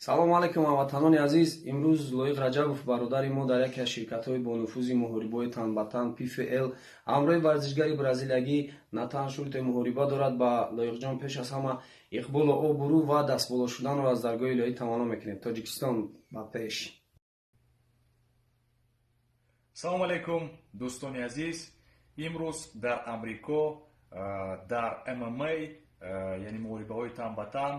салом алейкум ҳамватанони азиз. имрӯз Лоиқ Раҷабов бародари мо дар яке аз ширкатҳои бонуфузи муҳорибаи тан ба тан PFL ҳамроҳи варзишгари бразилиягӣ Натан Шульте муҳориба дорад. Ба Лоиқҷон пеш аз ҳама иқболу обурӯ ва дастболо шуданро аз даргоҳи илоҳӣ таманно мекунем. Тоҷикистон ба пеш. салому алейкум дӯстони азиз. имрӯз дар Амрико дар MMA яъне муҳорибаҳои тан ба тан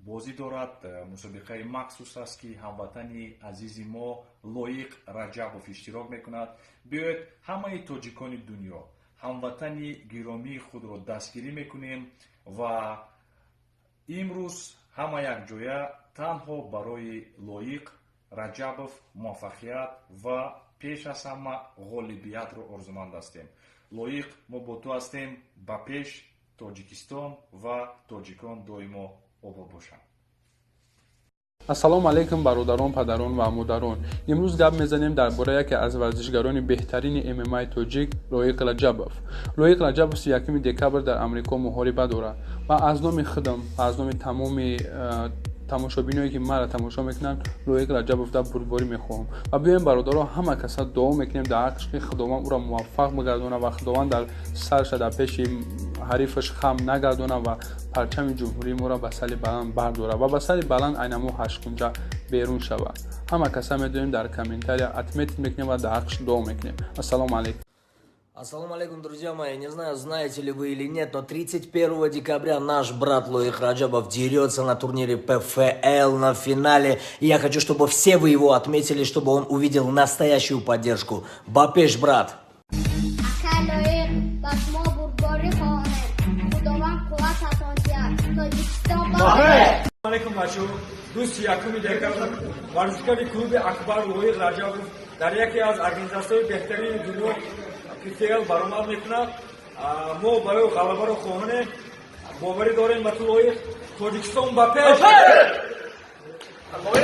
бозӣ дорад. мусобиқаи махсус аст ки ҳамватани азизи мо Лоиқ Раҷабов иштирок мекунад. биёед ҳамаи тоҷикони дунё ҳамватани гиромии худро дастгирӣ мекунем ва имрӯз ҳама якҷоя танҳо барои Лоиқ Раҷабов муваффақият ва пеш аз ҳама ғолибиятро орзуманд ҳастем. Лоиқ, мо бо ту ҳастем. ба пеш. Тоҷикистон ва тоҷикон доимо обод бошанд. ассалому алейкум бародарон, падарон ва амударон. имрӯз гап мезанем дар бораи яке аз варзишгарони беҳтарини MMA тоҷик Лоиқ Раҷабов. Лоиқ Раҷабов 31 декабр дар Амрико муҳориба дорад ва аз номи худам ва аз номи тамоми тамошобиное ки маро тамошо мекунанд Лоиқ Раҷабовда бурдборӣ мехоҳам ва биёем бародарон ҳама каса дуо мекунем дар ҳаққаш ки худованд ӯро муваффақ бигардонад ва худованд дар сарша дар пеши ҳарифаш хам нагардонад ва парчами ҷумҳурии моро ба сали баланд бардорад ва ба сали баланд айнамо 8 кунҷа берун шавад. ҳама каса медонем дар комментария отметить мекунем ва дар ҳаққаш дуо мекунем. Ассалому алейкум. Ассаламу алейкум, друзья мои. Не знаю, знаете ли вы или нет, но 31 декабря наш брат Лоиқ Раҷабов дерется на турнире PFL на финале. И я хочу, чтобы все вы его отметили, чтобы он увидел настоящую поддержку. Бапеш, брат! алейкум бачаҳо. 21 декабр варзишгари клуби Акбар Лоиқ Раҷабов дар яке аз организатсияҳои беҳтарини дунё PFL баромад мекунад. мо барои ғалабаро хоҳонем. боварӣ дорем ба ту Лоиқ. Тоҷикистон ба пеш!